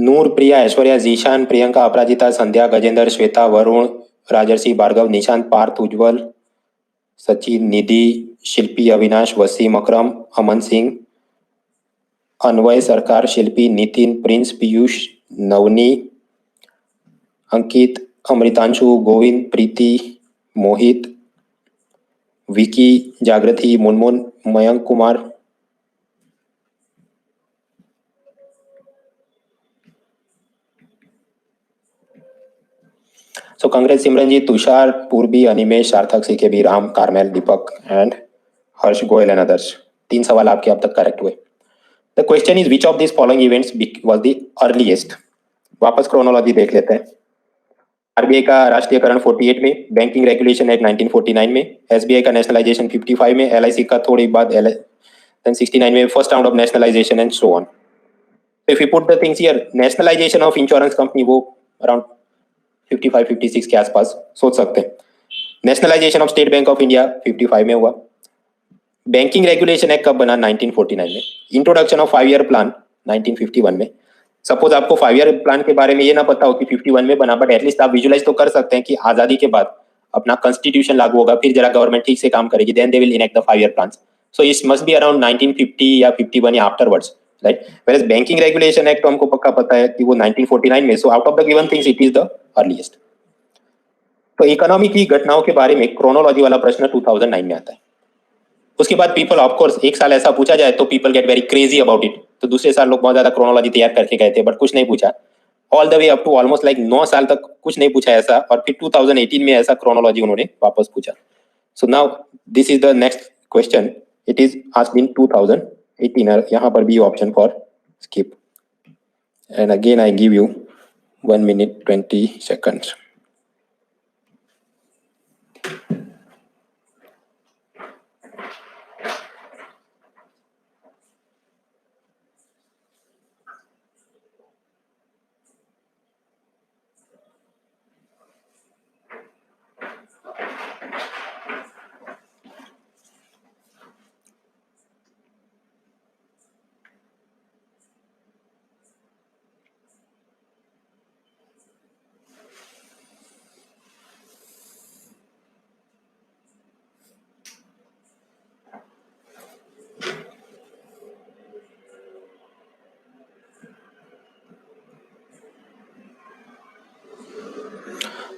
नूर, प्रिया, ऐश्वर्या, जीशान, प्रियंका, अपराजिता, संध्या, गजेंद्र, श्वेता, वरुण, राजर्षि, भार्गव, निशांत, पार्थ, उज्जवल, सचिन, निधि, शिल्पी, अविनाश, वसीम, अकरम, अमन सिंह, अन्वय, सरकार, शिल्पी, नितिन, प्रिंस, पीयूष, नवनी, अंकित, अमृतांशु, गोविंद, प्रीति, मोहित, विकी, जागृति, Munmun, Mayank Kumar, So congrats Simranjit, Tushar, Purbi, Animesh, Sarthak, CKB, Ram, Carmel, Deepak and Harsh Goyal and others. 3 सवाल आपके अब तक करेक्ट हुए। The question is which of this following events was the earliest. वापस क्रोनोलॉजी देख लेते हैं। आरबीआई का राष्ट्रीयकरण 48 में, बैंकिंग रेगुलेशन एक्ट 1949 में, एसबीआई का नेशनलाइजेशन 55 में, एलआईसी का थोड़ी बाद 69 में, first round of nationalisation and so on. If you put the things here, nationalisation of insurance company वो अराउंड 55-56 के आसपास सोच सकते हैं। Nationalisation of state bank of India 55 में हुआ। बैंकिंग रेगुलेशन एक्ट कब बना? 1949 में। इंट्रोडक्शन ऑफ 5 ईयर प्लान 1951 में। सपोज आपको 5 ईयर प्लान के बारे में ये ना पता हो कि 51 में बना, बट एटलीस्ट आप विजुलाइज तो कर सकते हैं कि आजादी के बाद अपना कॉन्स्टिट्यूशन लागू होगा, फिर जरा गवर्नमेंट ठीक से काम करेगी, then they will enact the 5 year plan. So it must be around 1950 या 51 या afterwards, right. Where banking regulation act तो हमको पक्का पता है कि वो 1949 में। So out of the given things it is the earliest. तो इकोनॉमी की घटनाओं के बारे में क्रोनोलॉजी वाला प्रश्न 2009 में आता है। उसके बाद पीपल, ऑफ कोर्स, एक साल ऐसा पूछा जाए तो people get very crazy about it, तो दूसरे साल लोग बहुत ज्यादा क्रोनोलॉजी तैयार करके गए थे, बट कुछ नहीं पूछा। All the way up to almost like 9 साल तक कुछ नहीं पूछा ऐसा, और फिर 2018 में ऐसा क्रोनोलॉजी उन्होंने वापस पूछा। So now this is the next question, it is asked in 2018। यहाँ पर भी option for skip, and again I give you 1 minute 20 seconds.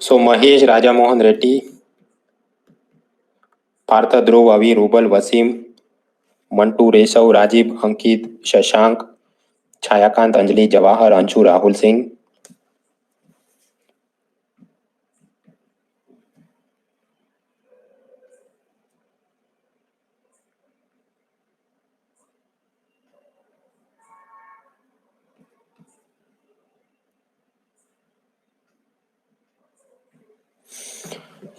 So Mahesh, Raja Mohan Reddy, Parth, Dhruv, Avi, Rubal, Waseem, Mantu, Reshav, Rajeev, Ankit, Shashank, Chhayakant, Anjali, Jawahar, Anshu, Rahul Singh,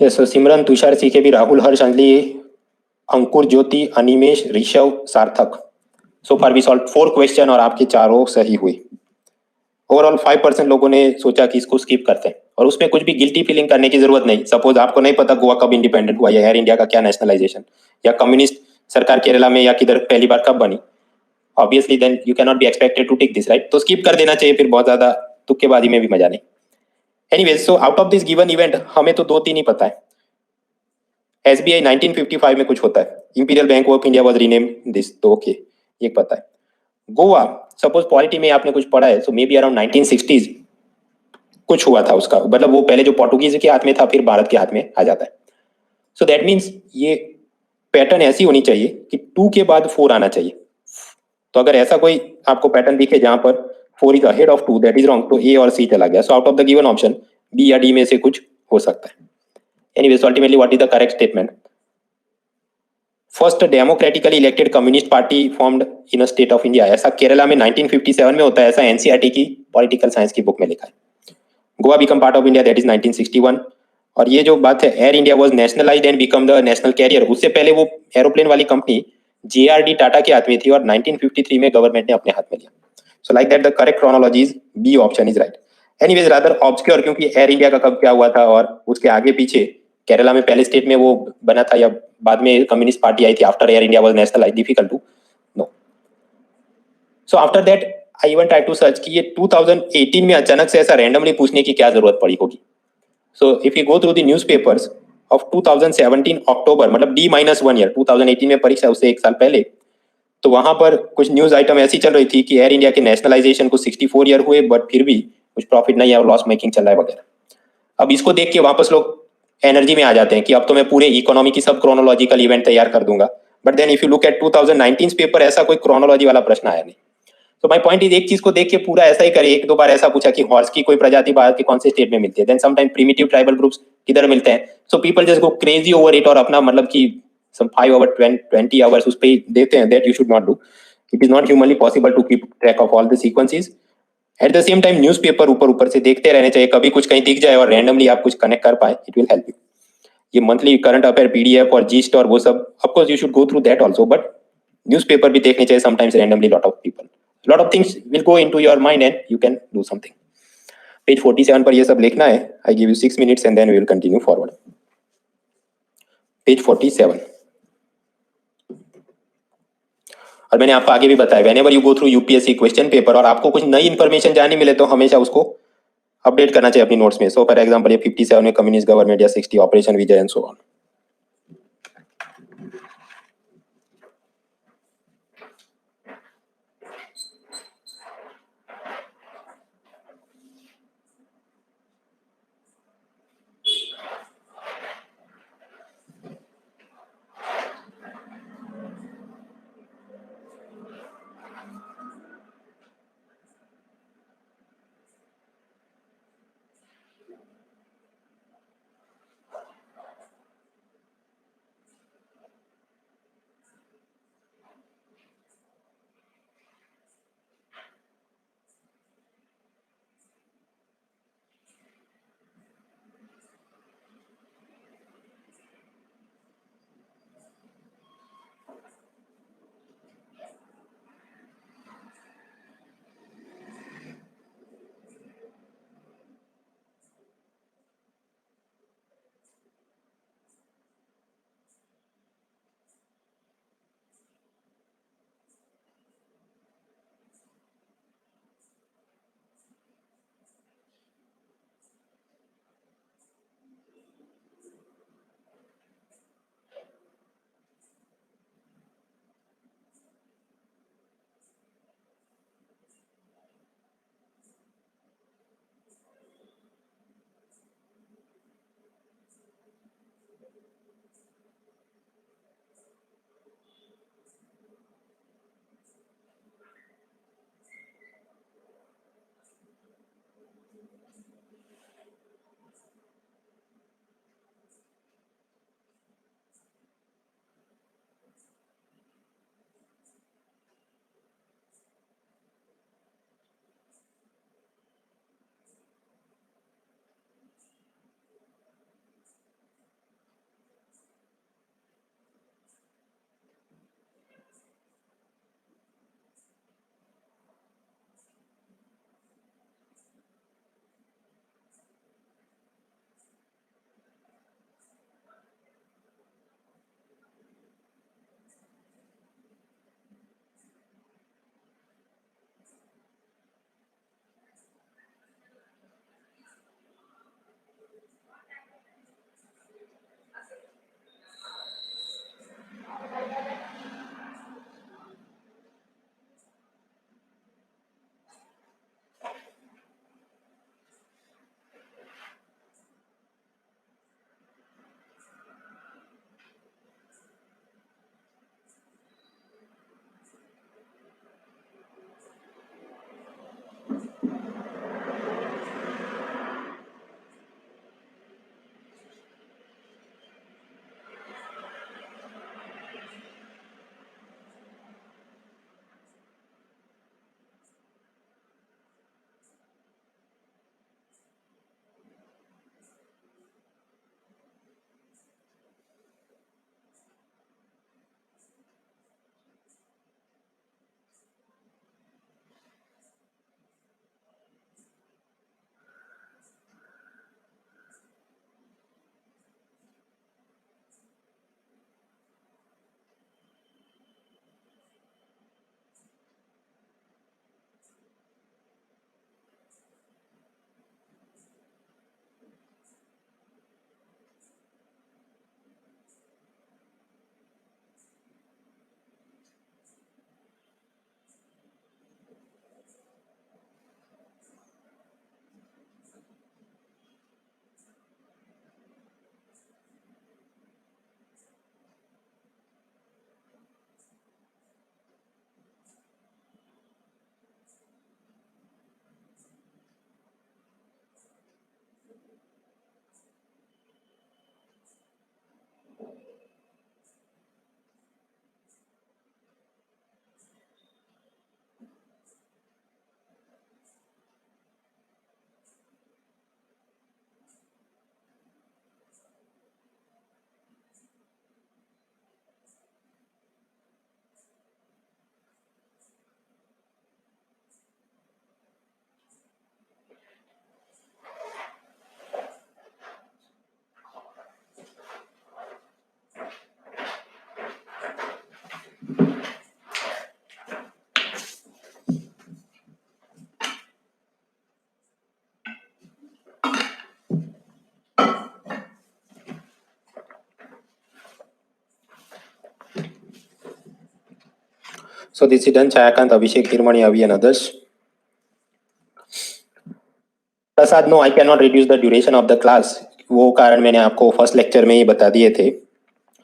yes, Simran, Tushar, CKB, Rahul, Harsh, Anjali, Ankur, Jyoti, Animesh, Rishav, Sarthak. So far we solve 4 question और आपके चारों सही हुई। Overall 5% लोगों ने सोचा कि इसको स्किप करते हैं, और उसमें कुछ भी गिल्टी फीलिंग करने की जरूरत नहीं। सपोज आपको नहीं पता गोवा कब इंडिपेंडेंट हुआ, या एयर इंडिया का क्या नेशनलाइजेशन, या कम्युनिस्ट सरकार केरला में या किधर पहली बार कब बनी, obviously then you can not be expected to tick this, right. तो स्किप कर देना चाहिए, फिर बहुत ज्यादा तुक्केबाजी में भी मजा नहीं। Anyways, so out of this given event हमें तो 2-3 ही पता है। एसबीआई 1955 में कुछ होता है, imperial bank of India was rename this, तो ओके, ये पता है। गोवा, सपोज पॉलिटी में आपने कुछ पढ़ा है, सो मे बी अराउंड 1960s कुछ हुआ था उसका, मतलब वो पहले जो पोर्टुगीज के हाथ में था, फिर भारत के हाथ में आ जाता है। सो दैट मीन्स ये पैटर्न ऐसी होनी चाहिए कि 2 के बाद 4 आना चाहिए। तो अगर ऐसा कोई आपको पैटर्न दिखे जहां पर 4 is ahead of 2, that is wrong, तो ए और सी चला गया। So out of the given option B या डी में से कुछ हो सकता है। Anyways, ultimately what is the correct statement? First democratically elected communist party formed in a state of India, ऐसा केरला में 1957 में होता है, ऐसा एनसीईआरटी की पॉलिटिकल साइंस की बुक में लिखा है। Goa become part of India, that is 1961। और ये जो बात है, Air India was nationalised and become the national carrier, उससे पहले वो एरोप्लेन वाली कंपनी जेआरडी टाटा के हाथ में थी, और 1953 में गवर्नमेंट ने अपने हाथ में लिया। So like that the correct chronology is B option is right. Anyways, rather obscure, क्योंकि एयर इंडिया का कब क्या हुआ था और उसके आगे पीछे केरला में पहले स्टेट में वो बना था या बाद में कम्युनिस्ट पार्टी आई थी after Air India was nationalised, difficult to know. So after that I even try to search कि ये 2018 में अचानक से ऐसा रैंडमली पूछने की क्या जरूरत पड़ी होगी. So if you go through the newspapers of 2017 अक्टूबर, मतलब D-1 ईयर, 2018 में परीक्षा उससे एक साल पहले, तो वहां पर कुछ न्यूज आइटम ऐसी चल रही थी कि एयर इंडिया के नेशनलाइजेशन को 64 ईयर हुए, बट फिर भी कुछ प्रॉफिट नहीं है और लॉस मेकिंग चल रहा है वगैरह. अब इसको देख के वापस लोग एनर्जी में आ जाते हैं कि अब तो मैं पूरे इकोनॉमी की सब क्रोनोलॉजिकल इवेंट तैयार कर दूंगा. But then if you look at 2019 paper, ऐसा कोई क्रोनोलॉजी वाला प्रश्न आया नहीं. तो माय पॉइंट इज, एक चीज को देख के पूरा ऐसा ही करे. एक दो बार ऐसा पूछा कि हॉर्स की कोई प्रजाति भारत के कौन से स्टेट में मिलती है, then sometime primitive tribal groups किधर मिलते हैं. So people just go crazy over it और अपना मतलब कि some 5 hour 20 hours उस पे देते हैं. That you should not do. It is not humanly possible to keep track of all the sequences. At the same time newspaper ऊपर ऊपर से देखते रहने चाहिए, कभी कुछ कहीं दिख जाए और रैंडमली आप कुछ कनेक्ट कर पाए, इट विल हेल्प यू. ये मंथली करंट अफेयर पीडीएफ और जीस्ट और वो सब, of course you should go through that also, but newspaper भी देखने चाहिए sometimes randomly. Lot of things will go into your mind and you can do something. Page 47 पर ये सब लिखना है. I give you 6 minutes and then we will continue forward. Page 47. और मैंने आपको आगे भी बताया, whenever you go through UPSC question paper और आपको कुछ नई इन्फॉर्मेशन जानने मिले तो हमेशा उसको अपडेट करना चाहिए अपनी नोट्स में. सो फॉर एग्जांपल ये 57 में कम्युनिस्ट गवर्नमेंट या 60 operation Vijay and so on. So this is done. Chayakant, Abhishek, Hirmani, Avi and others. Prasad, no I can not reduce the duration of the class. वो कारण मैंने आपको first lecture में ही बता दिए थे.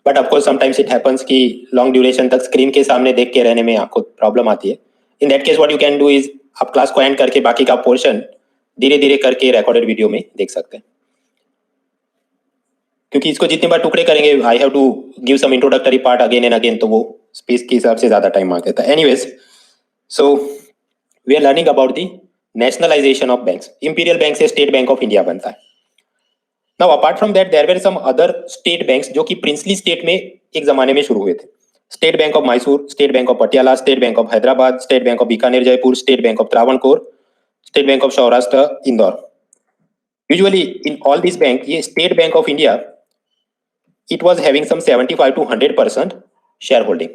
But of course sometimes it happens कि long duration तक स्क्रीन के सामने देख के रहने में आपको प्रॉब्लम आती है. In that case what you can do is आप क्लास को एंड करके बाकी का पोर्शन धीरे धीरे करके रिकॉर्डेड वीडियो में देख सकते हैं. क्योंकि इसको जितने बार टुकड़े करेंगे I have to give some introductory part again and again, तो वो स्पेस के हिसाब से ज्यादा टाइम मांग देता है. Anyways, so we are learning about the nationalisation of banks. Imperial Bank से स्टेट बैंक ऑफ इंडिया बनता है. Now apart from that there were some other state banks जो कि प्रिंसली स्टेट में एक जमाने में शुरू हुए थे. State bank of Mysore, State bank of Patiala, State bank of Hyderabad, State bank of Bikaner Jaipur, State bank of Travancore, State bank of Saurashtra Indore. Usually in all this bank, ये State bank of India it was having some 75 to 100% share holding.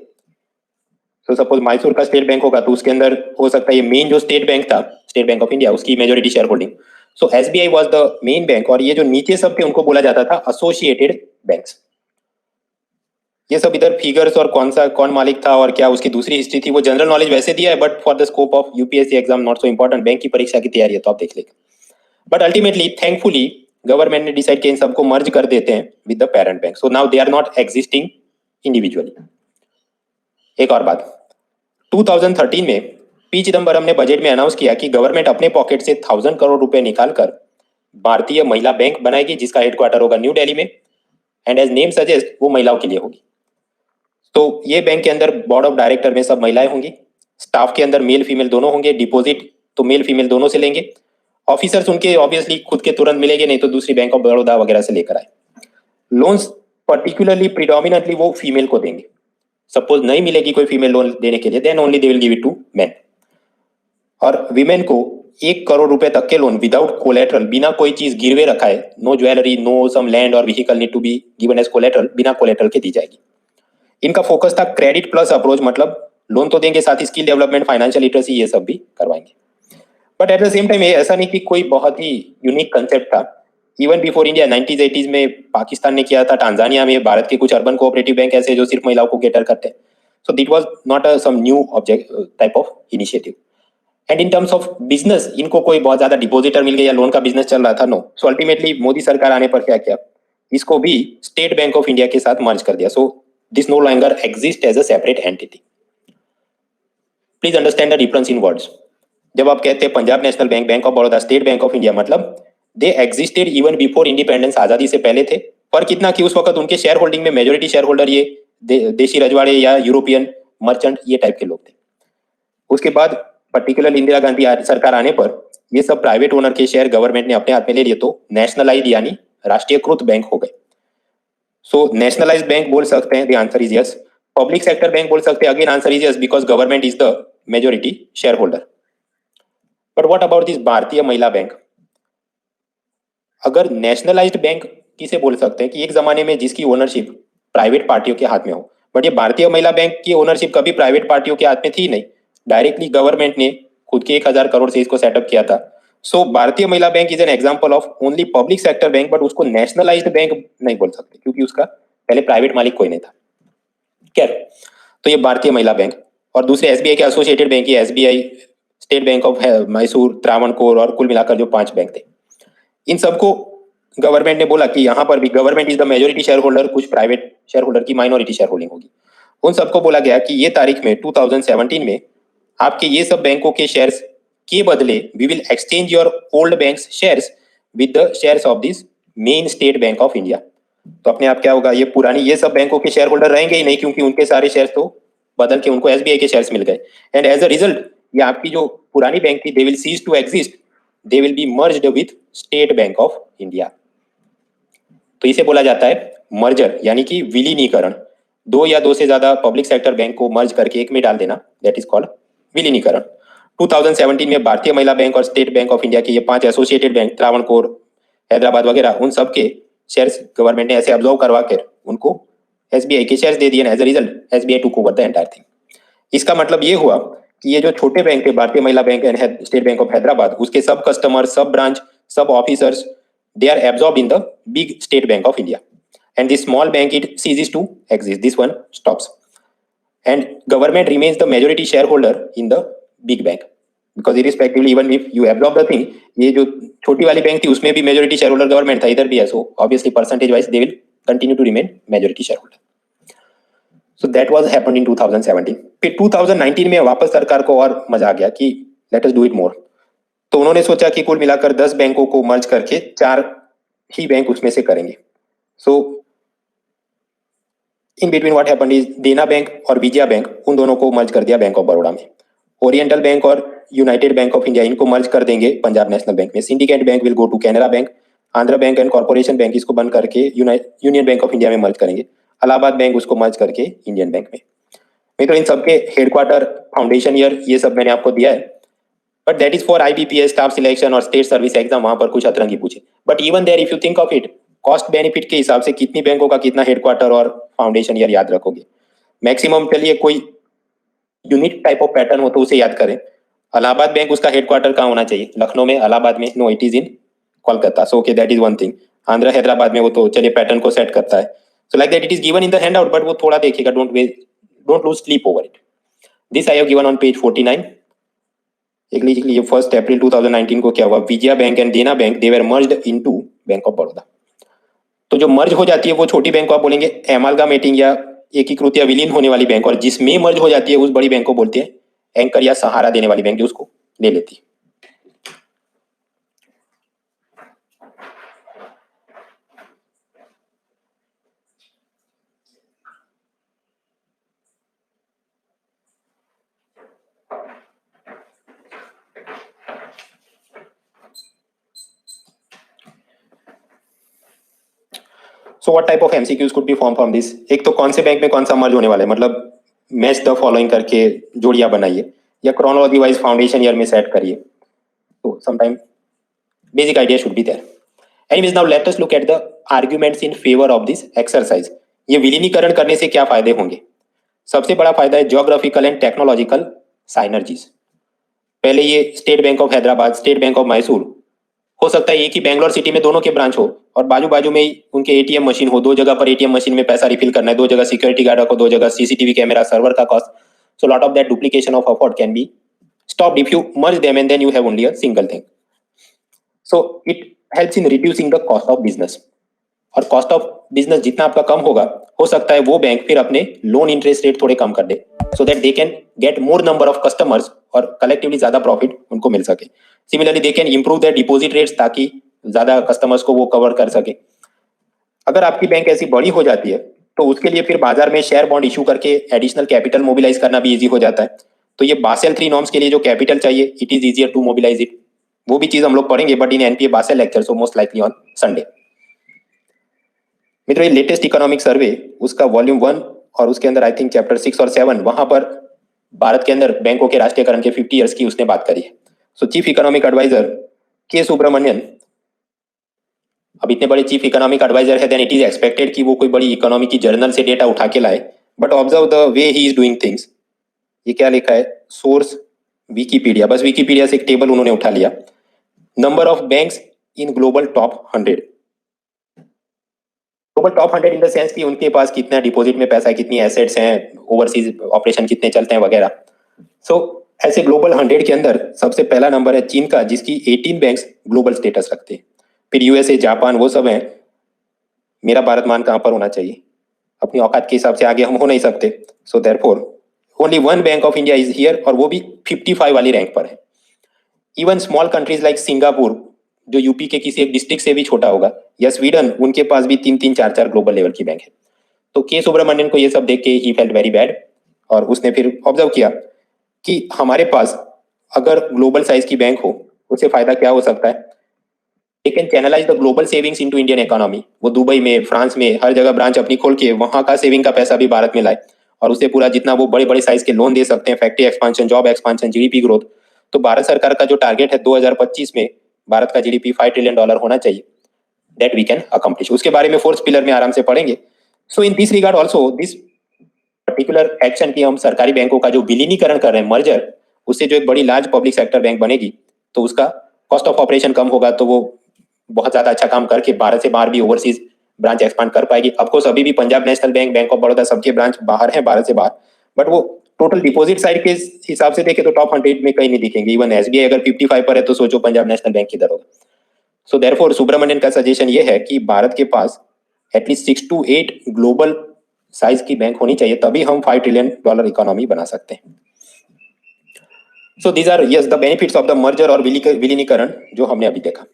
So suppose Mysore का State bank होगा तो उसके अंदर हो सकता है ये मेन जो स्टेट बैंक था, स्टेट बैंक ऑफ इंडिया, उसकी majority share holding. So SBI was the main bank और ये जो नीचे सब थे उनको बोला जाता था एसोसिएटेड बैंक्स. ये सब इधर फिगर्स और कौन मालिक था और क्या उसकी दूसरी हिस्ट्री थी वो जनरल नॉलेज वैसे दिया है, but for the scope of UPSC exam not so important. Bank की परीक्षा की तैयारी है तो आप देख लेंगे. बट अल्टीमेटली थैंकफुली गवर्नमेंट ने डिसाइड किया इन सबको मर्ज कर देते हैं with the parent bank. So now they are not existing individually. एक और बात, 2013 में पी चिदम्बरम ने बजट में अनाउंस किया कि गवर्नमेंट अपने पॉकेट से 1000 करोड़ रुपए निकालकर भारतीय महिला बैंक बनाएगी जिसका हेडक्वार्टर होगा न्यू दिल्ली में. एंड एज नेम सजेस्ट वो महिलाओं के लिए होगी. तो ये बैंक के अंदर बोर्ड ऑफ डायरेक्टर में सब महिलाएं होंगी. स्टाफ के अंदर मेल फीमेल दोनों होंगे. डिपॉजिट तो मेल फीमेल दोनों से लेंगे. ऑफिसर्स उनके ऑब्वियसली खुद के तुरंत मिलेंगे, नहीं तो दूसरी बैंक ऑफ बड़ौदा वगैरह से लेकर आए. लोन्स पर्टिकुलरली प्रिडोमिनेटली वो फीमेल को देंगे. सपोज नहीं मिलेगी कोई फीमेल लोन देने के लिए, then only they will give it to men. और विमेन को 1 करोड़ रुपए तक के लोन विदाउट कोलेटरल, बिना कोई चीज गिरवे रखा है, no jewellery, no some land और vehicle need to be given as collateral, बिना कोलेटरल के दी जाएगी. इनका फोकस था क्रेडिट प्लस अप्रोच, मतलब लोन तो देंगे साथ ही स्किल डेवलपमेंट, फाइनेंशियल लिटरेसी ये सब भी करवाएंगे. But at the same time ऐसा नहीं कि कोई बहुत ही यूनिक कंसेप्ट था. Even before India 90s 80s में पाकिस्तान ने किया था, टांजानिया में भारत के कुछ अर्बन कोऑपरेटिव बैंक ऐसे जो सिर्फ महिलाओं को कैटर करते हैं. So that was not some new object type of initiative. And in terms of business इनको कोई बहुत ज्यादा डिपॉजिटर मिल गया या लोन का बिजनेस चल रहा था, नो. सो अल्टीमेटली मोदी सरकार आने पर क्या किया, इसको भी स्टेट बैंक ऑफ इंडिया के साथ मर्ज कर दिया. So this no longer exist as a separate entity. Please understand the difference in words. जब आप कहते हैं Punjab national bank, bank of Baroda, state bank of India, मतलब they existed even before independence, आजादी से पहले थे. पर कितना कि उस वक्त उनके शेयर होल्डिंग में मेजोरिटी शेयर होल्डर ये देशी रजवाड़े या यूरोपियन मर्चेंट ये टाइप के लोग थे. उसके बाद पर्टिकुलर इंदिरा गांधी सरकार आने पर ये सब प्राइवेट ओनर के शेयर गवर्नमेंट ने अपने हाथ में ले लिए, तो नेशनलाइज यानी राष्ट्रीयकृत बैंक हो गए. सो नेशनलाइज बैंक बोल सकते हैं, the answer is yes. Public sector bank बोल सकते हैं, again answer is yes because government is the majority share holder. But what about this भारतीय महिला बैंक? अगर नेशनलाइज्ड बैंक किसे बोल सकते हैं कि एक जमाने में जिसकी ओनरशिप प्राइवेट पार्टियों के हाथ में हो. बट ये भारतीय महिला बैंक की ओनरशिप कभी प्राइवेट पार्टियों के हाथ में थी नहीं, डायरेक्टली गवर्नमेंट ने खुद के 1000 करोड़ से इसको सेटअप किया था. सो भारतीय महिला bank is an example of only public sector bank, but उसको नेशनलाइज्ड बैंक नहीं बोल सकते क्योंकि उसका पहले प्राइवेट मालिक कोई नहीं था. खैर, तो ये भारतीय महिला बैंक. और दूसरे एसबीआई के एसोसिएटेड बैंक, ये SBI, state bank of Mysore, Travancore और कुल मिलाकर जो 5 बैंक थे, इन सबको गवर्नमेंट ने बोला कि यहाँ पर भी government is the majority share holder, कुछ प्राइवेट शेयर होल्डर की माइनॉरिटी शेयर होल्डिंग होगी. उन सबको बोला गया कि ये तारीख में 2017 में आपके ये सब बैंकों के शेयर्स के बदले we will exchange your old banks shares with the shares of this main state bank of India. तो अपने आप क्या होगा, ये पुरानी ये सब बैंकों के शेयर होल्डर रहेंगे ही नहीं क्योंकि उनके सारे शेयर्स तो बदल के उनको एसबीआई के शेयर्स मिल गए. एंड एज अ रिजल्ट ये आपकी जो पुरानी बैंक थी they will cease to exist, they will be merged with state bank of India. तो इसे बोला जाता है मर्जर यानी कि विलीनीकरण. 2 या 2 से ज्यादा पब्लिक सेक्टर बैंक को मर्ज करके एक में डाल देना, दैट इज कॉल्ड विलीनीकरण. 2017 में भारतीय महिला बैंक और स्टेट बैंक ऑफ इंडिया के ये 5 एसोसिएटेड बैंक, त्रावणकोर, हैदराबाद वगैरह, उन सब के शेयर्स गवर्नमेंट ने ऐसे ऑब्जर्व करवा कर उनको एसबीआई के शेयर्स दे दिए. As a result SBI took over the entire thing. इसका मतलब ये हुआ कि ये जो छोटे बैंक थे, भारतीय महिला bank and state bank of Hyderabad, उसके सब कस्टमर, सब ब्रांच, सब officers, they are absorbed in the big state bank of India, and this small bank it ceases to exist. This one stops. and government remains the majority shareholder in the big bank, because irrespectively even if you absorb the thing, ये जो छोटी वाली bank थी उसमें भी majority shareholder government था, इधर भी है, so obviously percentage wise they will continue to remain majority shareholder. So that was happened in 2017. फिर 2019 में वापस सरकार को और मजा आ गया कि let us do it more. तो उन्होंने सोचा कि कुल मिलाकर 10 बैंकों को मर्ज करके 4 ही बैंक उसमें से करेंगे. So in between what happened is देना बैंक और विजया बैंक उन दोनों को मर्ज कर दिया बैंक ऑफ बड़ौदा में. ओरिएंटल बैंक और यूनाइटेड बैंक ऑफ इंडिया इनको मर्ज कर देंगे पंजाब नेशनल बैंक में. Syndicate bank will go to Canara bank. Andhra bank and corporation bank इसको बंद करके यूनियन बैंक ऑफ इंडिया में मर्ज करेंगे. इलाहाबाद बैंक उसको मर्ज करके इंडियन बैंक में. मित्रों इन सबके हेडक्वार्टर, फाउंडेशन ईयर ये सब मैंने आपको दिया है, but that is for IBPS staff selection और स्टेट सर्विस एग्जाम. वहां पर कुछ अतरंगी पूछे, but even there if you think of it, cost benefit के हिसाब से कितनी बैंकों का कितना हेडक्वार्टर और फाउंडेशन ईयर याद रखोगे. मैक्सिमम चलिए कोई यूनिक टाइप ऑफ पैटर्न हो तो उसे याद करें. इलाहाबाद बैंक उसका हेडक्वार्टर कहाँ होना चाहिए? लखनऊ में. इलाहाबाद में? No, it is in Kolkata. So okay, that is one thing. Andhra Hyderabad में, वो तो चलिए पैटर्न को सेट करता है. So like that it is given in the handout, but वो थोड़ा देखिएगा, don't lose sleep over it. This I have given on page 49. देख लीजिए 1 अप्रैल 2019 को क्या हुआ. Vijaya bank and Dena bank they were merged into bank of Baroda. तो जो मर्ज हो जाती है वो छोटी बैंक को आप बोलेंगे एमालगामेटिंग या एकीकृत या विलीन होने वाली बैंक, और जिसमें मर्ज हो जाती है उस बड़ी बैंक को बोलते हैं एंकर या सहारा देने वाली बैंक, जो उसको ले लेती है. So what type of MCQs could be form from this. एक तो कौन से बैंक में कौन सा मर्ज होने वाला है, मतलब मैच द फॉलोइंग करके जोड़ियां बनाइए, या क्रोनोलॉजी वाइज फाउंडेशन ईयर में सेट करिए. तो sometime basic idea should be there. Anyways now let us look at the arguments in favour of this exercise. ये विलीनीकरण करने से क्या फायदे होंगे? सबसे बड़ा फायदा है ज्योग्राफिकल एंड टेक्नोलॉजिकल साइनर्जीज. पहले ये State bank of Hyderabad, State bank of Mysore, हो सकता है एक ही बैंगलोर सिटी में दोनों के ब्रांच हो और बाजू बाजू में ही उनके ATM मशीन हो. 2 जगह पर ATM मशीन में पैसा रिफिल करना है, 2 जगह सिक्योरिटी गार्ड रखो, 2 जगह CCTV कैमरा, सर्वर का cost. So lot of that duplication of effort can be stopped if you merge them and then you have only a single thing. So it helps in reducing the cost of business. और cost of business जितना आपका कम होगा, हो सकता है वो bank फिर अपने लोन इंटरेस्ट रेट थोड़े कम कर दे, so that they can get more number of customers और कलेक्टिवली ज्यादा प्रॉफिट उनको मिल सके. Similarly they can improve their deposit rates ताकि ज्यादा कस्टमर्स को वो कवर कर सके. अगर आपकी बैंक ऐसी बड़ी हो जाती है तो उसके लिए फिर बाजार में शेयर बॉन्ड इशू करके एडिशनल कैपिटल मोबिलाइज करना भी इजी हो जाता है. तो ये बासेल 3 नॉर्म्स के लिए जो कैपिटल चाहिए, it is easier to mobilise it. वो भी चीज हम लोग पढ़ेंगे, but in NPA Basel lecture, so most likely on Sunday. मित्रों, ये लेटेस्ट इकोनॉमिक सर्वे उसका वॉल्यूम 1 और उसके अंदर आई थिंक चैप्टर 6 और 7, वहां पर भारत के अंदर बैंकों के राष्ट्रीयकरण के 50 इयर्स की उसने बात करी है. सो चीफ इकोनॉमिक एडवाइजर के सुब्रमण्यन, अब इतने बड़े चीफ इकोनॉमिक एडवाइजर है, देन इट इज एक्सपेक्टेड कि वो कोई बड़ी इकोनॉमी की जर्नल से डेटा उठा के लाए. But observe the way he is doing things. ये क्या लिखा है? Source Wikipedia. बस विकीपीडिया से एक टेबल उन्होंने उठा लिया. Number of banks in global top 100. Global top 100 in the sense कि उनके पास कितना डिपॉजिट में पैसा है, कितनी एसेट्स हैं, ओवरसीज ऑपरेशन कितने चलते हैं वगैरह. सो ऐसे ग्लोबल 100 के अंदर सबसे पहला नंबर है चीन का, जिसकी 18 बैंक्स ग्लोबल स्टेटस रखते हैं. फिर USA, जापान, वो सब हैं. मेरा भारत मान कहां पर होना चाहिए? अपनी औकात के हिसाब से आगे हम हो नहीं सकते. So therefore only 1 bank of India is here, और वो भी 55 वाली रैंक पर है. Even small countries like Singapore, जो यूपी के किसी एक डिस्ट्रिक्ट से भी छोटा होगा, या स्वीडन, उनके पास भी 3-3, 4-4 ग्लोबल लेवल की बैंक है. तो के सुब्रमण्यन को ये सब देख के ही फेल्ट वेरी बैड, और उसने फिर ऑब्जर्व किया कि हमारे पास अगर ग्लोबल साइज की बैंक हो, उससे फायदा क्या हो सकता है? They can channelise the global savings into Indian economy. वो दुबई में, फ्रांस में, हर जगह ब्रांच अपनी खोल के वहां का सेविंग का पैसा भी भारत में लाए, और उससे पूरा जितना वो बड़े बड़े साइज के लोन दे सकते हैं, factory expansion, job expansion, GDP growth. तो भारत सरकार का जो टारगेट है 2025 में भारत का GDP $5 ट्रिलियन होना चाहिए, दैट वी कैन अकम्प्लिश. उसके बारे में 4th पिलर में आराम से पढ़ेंगे. So in this regard also this particular action की हम सरकारी बैंकों का जो विलीनीकरण कर रहे हैं, मर्जर, उससे जो एक बड़ी लार्ज पब्लिक सेक्टर बैंक बनेगी, तो उसका कॉस्ट ऑफ ऑपरेशन कम होगा, तो वो बहुत ज्यादा अच्छा काम करके भारत से बाहर भी ओवरसीज ब्रांच एक्सपांड कर पाएगी. ऑफकोर्स अभी भी Punjab national bank, bank of Baroda, सबके ब्रांच बाहर है भारत से बाहर, बट वो टोटल डिपॉजिट साइड के हिसाब से देखे तो टॉप 100 में कहीं नहीं दिखेंगे। इवन एसबीआई अगर 55 पर है तो सोचो पंजाब नेशनल बैंक किधर होगा। सो देयरफॉर सुब्रमण्यन का सजेशन ये है कि भारत के पास एटलीस्ट 6 to 8 ग्लोबल साइज की बैंक होनी चाहिए, तभी हम $5 ट्रिलियन इकोनॉमी बना सकते हैं। So these are yes the benefits of the merger और विलीनीकरण जो हमने अभी देखा।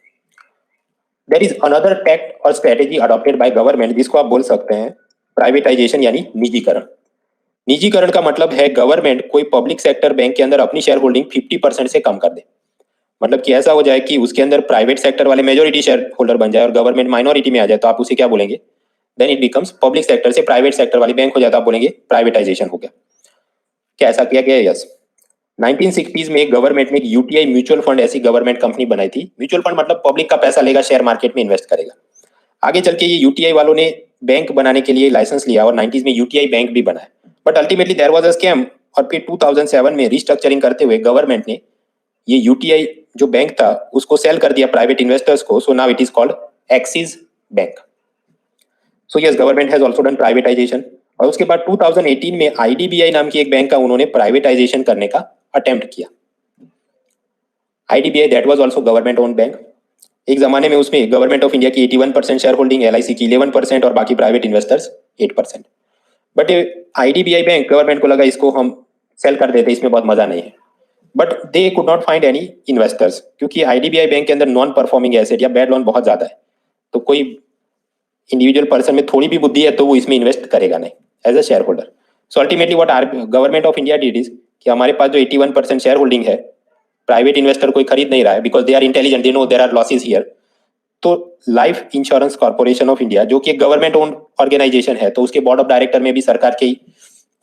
देयर इज अनदर टैक्ट और स्ट्रेटेजी अडॉप्टेड बाय गवर्नमेंट, जिसको आप बोल सकते हैं प्राइवेटाइजेशन यानी निजीकरण। निजीकरण का मतलब है गवर्नमेंट कोई पब्लिक सेक्टर बैंक के अंदर अपनी शेयर होल्डिंग 50% से कम कर दे। मतलब कि ऐसा हो जाए कि उसके अंदर प्राइवेट सेक्टर वाले मेजोरिटी शेयर होल्डर बन जाए और गवर्नमेंट माइनॉरिटी में आ जाए, तो आप उसे क्या बोलेंगे? Then it becomes public sector से प्राइवेट सेक्टर वाली बैंक हो जाए तो आप बोलेंगे प्राइवेटाइजेशन हो गया। क्या ऐसा किया गया? यस। 1960s में गवर्नमेंट ने एक यूटीआई म्यूचुअल फंड ऐसी गवर्नमेंट कंपनी बनाई थी। म्यूचुअल फंड मतलब पब्लिक का पैसा लेगा, शेयर मार्केट में इन्वेस्ट करेगा। आगे चल के ये यूटीआई वालों ने बैंक बनाने के लिए लाइसेंस लिया और 90s में यूटीआई बैंक भी बनाया, but ultimately there was a scam. और फिर 2007 में रिस्ट्रक्चरिंग करते हुए गवर्नमेंट ने ये यूटीआई जो बैंक था उसको सेल कर दिया प्राइवेट इन्वेस्टर्स को। So now it is called axis bank. So yes, government has also done privatisation. और उसके बाद 2018 में आईडीबीआई नाम की एक बैंक का उन्होंने प्राइवेटाइजेशन करने का अटेम्प्ट किया। IDBI that was also government own bank. एक जमाने में उसमें गवर्नमेंट ऑफ इंडिया की 81% शेयर होल्डिंग, एलआईसी की 11% और बाकी private investors 8%। But IDBI bank government को लगा इसको हम सेल कर देते, इसमें बहुत मजा नहीं है। But they could not find any investors, क्योंकि आईडीबीआई बैंक के अंदर नॉन परफॉर्मिंग एसेट या बैड लोन बहुत ज्यादा है। तो कोई इंडिविजुअल पर्सन में थोड़ी भी बुद्धि है तो वो इसमें इन्वेस्ट करेगा नहीं as a share holder. So ultimately what Government of India did is कि हमारे पास जो 81% शेयर होल्डिंग है, प्राइवेट इन्वेस्टर कोई खरीद नहीं रहा है because they are intelligent, they know there are losses here. तो Life Insurance Corporation of India जो कि एक गवर्नमेंट ओन ऑर्गेनाइजेशन है, तो उसके बोर्ड ऑफ डायरेक्टर में भी सरकार के ही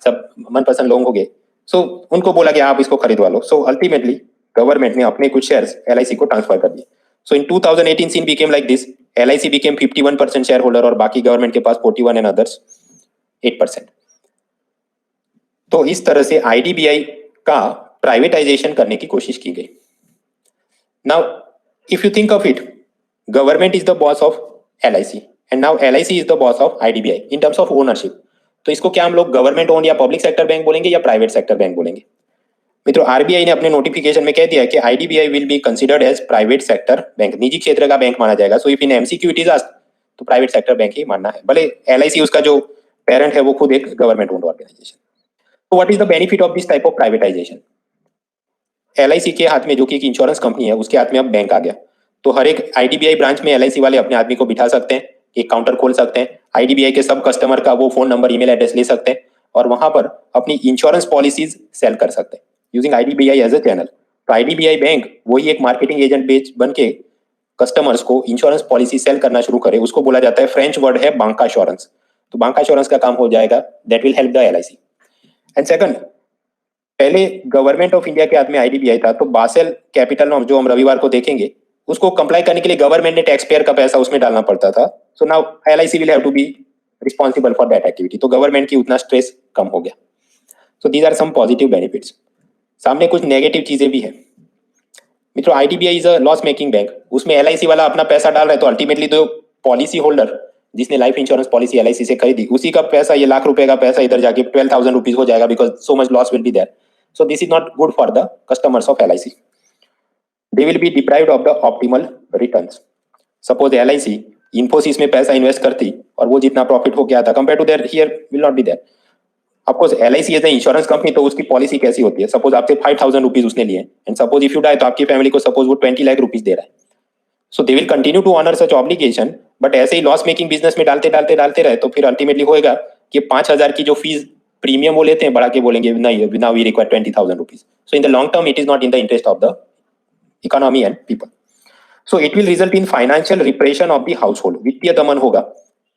सब मनपसंद लोग होंगे। सो उनको बोला कि आप इसको खरीदवा लो। सो अल्टीमेटली गवर्नमेंट ने अपने कुछ शेयर्स एलआईसी को ट्रांसफर कर दिए। So in 2018 scene became like this, LIC became 51% share holder और बाकी गवर्नमेंट के पास 41 एंड अदर्स 8%। तो इस तरह से आईडीबीआई का प्राइवेटाइजेशन करने की कोशिश की गई। Now if you think of it, government is the boss of LIC and now LIC is the boss of IDBI in terms of ownership. तो इसको क्या हम लोग गवर्नमेंट ओन या पब्लिक सेक्टर बैंक बोलेंगे या प्राइवेट सेक्टर बैंक बोलेंगे? मित्रों, आरबीआई ने अपने नोटिफिकेशन में कह दिया है कि IDBI will be considered as private sector bank, निजी क्षेत्र का बैंक माना जाएगा। So if in MCQ it is asked तो प्राइवेट सेक्टर बैंक ही मानना है, भले एलआईसी उसका जो पेरेंट है वो खुद एक गवर्नमेंट ओन्ड ऑर्गेनाइजेशन। तो what is the benefit of this type of privatisation? LIC के हाथ में, जो कि एक इंश्योरेंस कंपनी है, उसके हाथ में अब बैंक आ गया। तो हर एक आईडीबीआई ब्रांच में एलआईसी वाले अपने आदमी को बिठा सकते हैं, एक काउंटर खोल सकते हैं, आईडीबीआई के सब कस्टमर का वो फोन नंबर, ईमेल एड्रेस ले सकते हैं और वहां पर अपनी इंश्योरेंस पॉलिसीज सेल कर सकते हैं using IDBI as a channel. तो आईडीबीआई बैंक वही एक मार्केटिंग एजेंट बेच बन के कस्टमर्स को इंश्योरेंस पॉलिसी सेल करना शुरू करे। उसको बोला जाता है, फ्रेंच वर्ड है बांका इंश्योरेंस। तो बांका इंश्योरेंस का काम हो जाएगा, that will help the LIC. And second, पहले गवर्नमेंट ऑफ इंडिया के हाथ में आईडीबीआई था, तो बासेल कैपिटल नॉर्म जो हम रविवार को देखेंगे उसको कंप्लाई करने के लिए गवर्नमेंट ने टैक्स पेयर का पैसा उसमें डालना पड़ता था। So now LIC will have to be responsible for that activity. तो गवर्नमेंट की उतना स्ट्रेस कम हो गया। So these are some positive benefits. सामने कुछ नेगेटिव चीजें भी है। मित्रों, IDBI is a loss making bank, उसमें एलआईसी वाला अपना पैसा डाल रहा है, तो अल्टीमेटली जो पॉलिसी होल्डर जिसने लाइफ इंश्योरेंस पॉलिसी एलआईसी से खरीदी, उसी का पैसा, ये लाख रुपए का पैसा इधर जाके 12,000 रुपीज हो जाएगा because so much loss will be there. So this is not good for the customers of LIC. They will be deprived of the optimal returns. Suppose LIC Infosys में पैसा इन्वेस्ट करती और वो जितना प्रॉफिट हो गया था compare to there here will not be there. Of course LIC as a insurance company, तो उसकी पॉलिसी कैसी होती है? सपोज आपसे 5,000 रुपीज उसने लिए and suppose if you die तो आपकी फैमिली को सपोज वो 20 लाख रुपीज दे रहा है। So they will continue to honour such obligation, but ऐसे ही लॉस मेकिंग बिजनेस में डालते रहे तो फिर अल्टीमेटली होएगा कि 5,000 की जो फीस प्रीमियम वो लेते हैं बढ़ा के बोलेंगे नहीं, now we require 20,000 rupees. So in the long term it is not in the interest of the economy and people. So it will result in financial repression of the household. वित्तीय दमन होगा,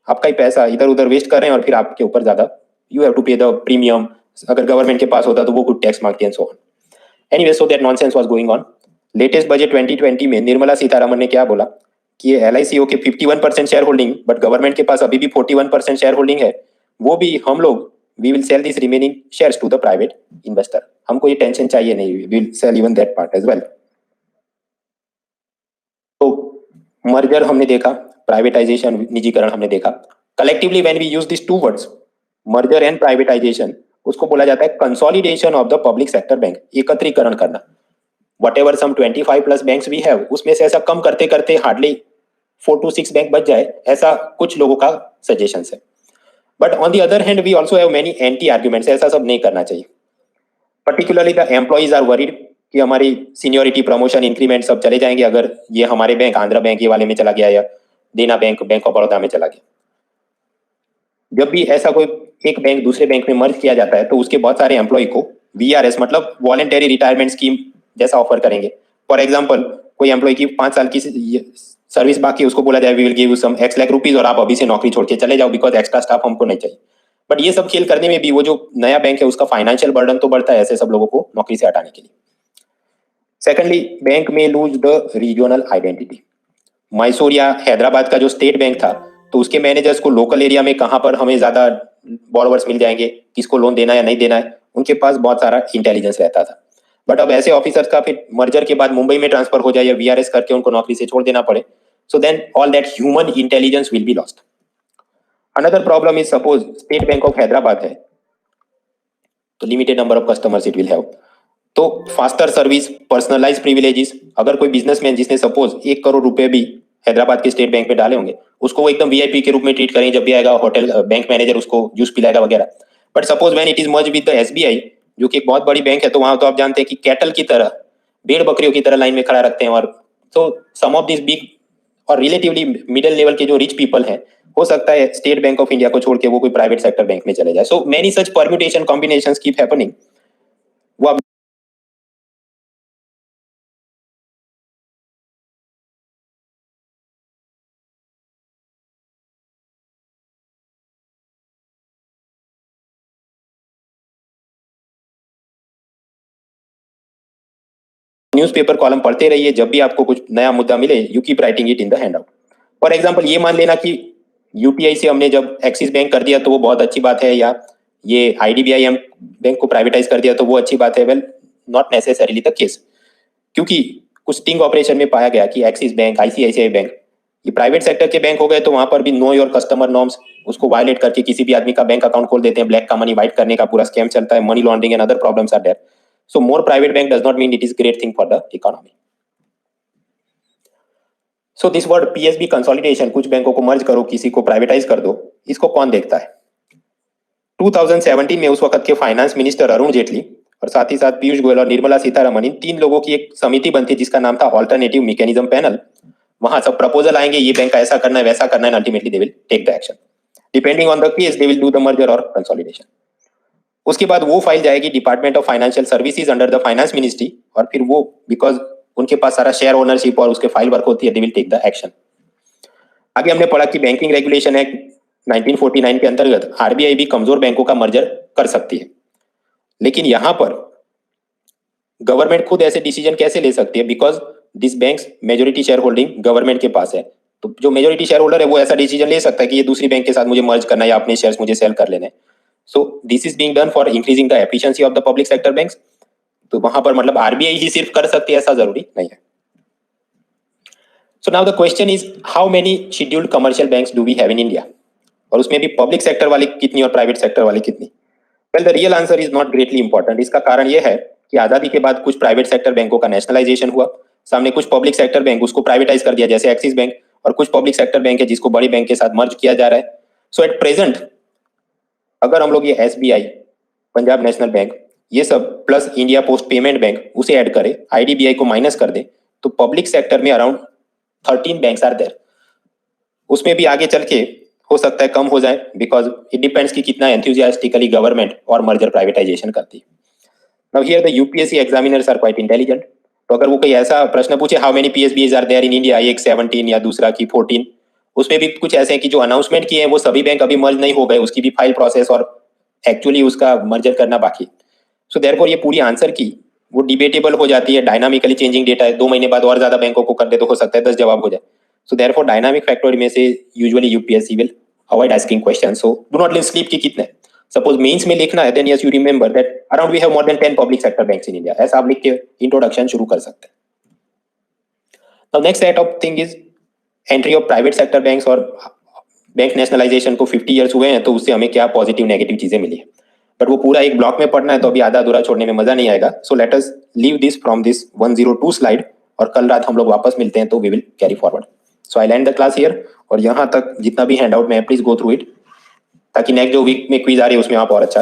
आपका ही पैसा इधर उधर waste कर रहे हैं और फिर आपके ऊपर ज्यादा यू हैव टू पे द प्रीमियम। अगर गवर्नमेंट के पास होता तो वो कुछ टैक्स मांगते हैं, so on. Anyway, so that nonsense was going on. Latest budget 2020 में निर्मला सीतारमन ने क्या बोला कि एलआईसीओ के 51% शेयर होल्डिंग, बट गवर्नमेंट के पास अभी भी 41% शेयर होल्डिंग है, वो भी हम लोग we will sell these remaining shares to the private investor. हमको ये टेंशन चाहिए नहीं, we will sell even that part as well. तो मर्जर हमने देखा, प्राइवेटाइजेशन निजीकरण हमने देखा। Collectively when we use this two words merger and privatisation, उसको बोला जाता है consolidation of the public sector bank, एकत्रीकरण करना। Whatever some 25 plus banks we have, उसमें से ऐसा कम करते करते हार्डली 4 to 6 बैंक बच जाए, ऐसा कुछ लोगों का सजेशन है। But on the other hand we also have many anti arguments, ऐसा सब नहीं करना चाहिए। Particularly the employees are worried कि हमारी सीनियोरिटी, प्रमोशन, इंक्रीमेंट सब चले जाएंगे अगर ये हमारे बैंक, आंध्रा बैंक ये वाले में चला गया या देना बैंक, बैंक ऑफ बड़ौदा में चला गया। जब भी ऐसा कोई एक बैंक दूसरे बैंक में मर्ज किया जाता है तो उसके बहुत सारे एम्प्लॉय को वीआरएस मतलब वॉलेंटरी रिटायरमेंट स्कीम जैसा ऑफर करेंगे। फॉर एग्जाम्पल, कोई एम्प्लॉय की 5 साल की सर्विस बाकी, उसको बोला जाए we will give you some X lakh rupees और आप अभी से नौकरी छोड़ के चले जाओ बिकॉज एक्स्ट्रा स्टाफ हमको नहीं चाहिए। बट ये सब खेल करने में भी वो जो नया बैंक है उसका फाइनेंशियल बर्डन तो बढ़ता है ऐसे सब लोगों को नौकरी से हटाने के लिए। सेकेंडली, बैंक में lose the regional identity. Mysore या हैदराबाद का जो स्टेट बैंक था तो उसके मैनेजर्स को लोकल एरिया में कहाँ पर हमें ज्यादा बॉरोवर्स मिल जाएंगे, किसको लोन देना है या नहीं देना है, उनके पास बहुत सारा इंटेलिजेंस रहता था। बट अब ऐसे ऑफिसर्स का फिर मर्जर के बाद मुंबई में ट्रांसफर हो जाए या वीआरएस करके उनको नौकरी से छोड़ देना पड़े, so then all that human intelligence will be lost. Another problem is, suppose state bank of Hyderabad है तो limited number of customers it will have, तो फास्टर सर्विस, पर्सनलाइज प्रिविलेजेस। अगर कोई बिजनेसमैन जिसने सपोज 1 करोड़ रुपए भी हैदराबाद के स्टेट बैंक में डाले होंगे, उसको वो एकदम वीआईपी के रूप में ट्रीट करेंगे, जब भी आएगा होटल बैंक मैनेजर उसको जूस पिलाएगा वगैरह। But suppose when it is merge with the SBI जो कि एक बहुत बड़ी बैंक है, तो वहां तो आप जानते हैं कि कैटल की तरह, भेड़ बकरियों की तरह लाइन में खड़ा रखते हैं। और तो सम ऑफ दिस बिग और रिलेटिवली मिडिल लेवल के जो रिच पीपल हैं, हो सकता है स्टेट बैंक ऑफ इंडिया को छोड़ के वो कोई प्राइवेट सेक्टर बैंक में चले जाए। So many such permutation combinations keep happening. वो आप न्यूज़पेपर कॉलम पढ़ते रहिए, जब भी आपको कुछ नया मुद्दा मिले you keep writing it in the handout. For example, ये मान लेना कि यूपीआई से हमने जब एक्सिस बैंक कर दिया तो वो बहुत अच्छी बात है, या ये आईडीबीआई बैंक को प्राइवेटाइज कर दिया तो वो अच्छी बात है। Well, not necessarily the case, क्योंकि कुछ स्टिंग ऑपरेशन में पाया गया कि एक्सिस बैंक, आईसीआईसीआई बैंक ये प्राइवेट सेक्टर के बैंक हो गए, तो वहां पर भी नो योर कस्टमर नॉर्म्स उसको वायलेट करके किसी भी आदमी का बैंक अकाउंट खोल देते हैं, ब्लैक का मनी वाइट करने का पूरा स्कैम चलता है, money laundering and other problems are there. So more private bank does not mean it is great thing for the economy. So this word PSB consolidation, कुछ बैंकों को मर्ज करो, किसी को प्राइवेटाइज कर दो, इसको कौन देखता है? 2017 में उस वक्त के फाइनेंस मिनिस्टर अरुण जेटली और साथ ही साथ पीयूष गोयल और निर्मला सीतारमन, इन 3 लोगों की एक समिति बनती जिसका नाम था ऑल्टरनेटिव मैकेनिज्म पैनल। वहां सब प्रपोजल आएंगे, ये बैंक का ऐसा करना है, वैसा करना है, ultimately they will take the action depending on the case, they will do the merger और कंसोलिडेशन। उसके बाद वो फाइल जाएगी department of financial services under the finance ministry, और फिर वो बिकॉज उनके पास सारा शेयर ओनरशिप और उसके फाइल वर्क होती है, they will take the action. आगे हमने पढ़ा कि बैंकिंग रेगुलेशन एक्ट 1949 के अंतर्गत आरबीआई भी कमजोर बैंकों का मर्जर कर सकती है, लेकिन यहां पर गवर्नमेंट खुद ऐसे डिसीजन कैसे ले सकती है? Because this banks majority share holding government के पास है, तो जो मेजोरिटी शेयर होल्डर है वो ऐसा डिसीजन ले सकता है कि ये दूसरी बैंक के साथ मुझे मर्ज करना है या अपने शेयर्स मुझे सेल कर लेने हैं। So this is being done for increasing the efficiency of the public sector banks. तो वहां पर मतलब आरबीआई ही सिर्फ कर सकती है ऐसा जरूरी नहीं है। So now the question is, how many scheduled commercial banks do we have in India? और उसमें भी पब्लिक सेक्टर वाले कितनी और प्राइवेट सेक्टर वाले कितनी? Well, the real answer is not greatly important. इसका कारण यह है कि आजादी के बाद कुछ प्राइवेट सेक्टर बैंकों का नेशनलाइजेशन हुआ, सामने कुछ पब्लिक सेक्टर बैंक उसको प्राइवेटाइज कर दिया जैसे एक्सिस बैंक, और कुछ पब्लिक सेक्टर बैंक है जिसको बड़ी बैंक के साथ मर्ज किया जा रहा है। सो एट प्रेजेंट अगर हम लोग ये एसबीआई, पंजाब नेशनल बैंक, ये सब plus India post payment bank उसे ऐड करें, आईडीबीआई को माइनस कर दे, तो पब्लिक सेक्टर में अराउंड 13 बैंक्स आर देयर। उसमें भी आगे चल के हो सकता है कम हो जाए, बिकॉज इट डिपेंड्स कि कितना एंथुजियास्टिकली गवर्नमेंट और मर्जर प्राइवेटाइजेशन करती है। Now here the UPSC examiners are quite intelligent, तो अगर वो कोई ऐसा प्रश्न पूछे how many PSBs are there in India, एक 17 या दूसरा की 14, उसमें भी कुछ ऐसे हैं कि जो अनाउंसमेंट किए हैं वो सभी बैंक अभी मर्ज नहीं हो गए, उसकी भी फाइल प्रोसेस और एक्चुअली उसका मर्जर करना बाकी। सो देयरफॉर ये पूरी आंसर की वो डिबेटेबल हो जाती है, डायनामिकली चेंजिंग डेटा है, 2 महीने बाद और ज्यादा बैंकों को कर दे तो हो सकता है 10 जवाब हो जाए। सो देयरफॉर डायनामिक फैक्टर में से usually UPSC will avoid asking question. So do not leave sleep की कितने, सपोज मेंस में लिखना है, then yes you remember that around we have more than 10 public sector banks in India, ऐसा आप लिख के इंट्रोडक्शन शुरू कर सकते हैं। Now next set of thing is entry of private sector banks, और बैंक नेशनलाइजेशन को 50 इयर्स हुए हैं, तो उससे हमें क्या पॉजिटिव नेगेटिव चीजें मिली है। बट वो पूरा एक ब्लॉक में पढ़ना है तो अभी आधा अधूरा छोड़ने में मजा नहीं आएगा. So let us leave this from this 102 slide और कल रात हम लोग वापस मिलते हैं तो we will carry forward. So I land the class here. और यहाँ तक जितना भी हैंड आउट में प्लीज गो थ्रू इट ताकि नेक्स्ट जो वीक में क्विज आ रही है उसमें आप और अच्छा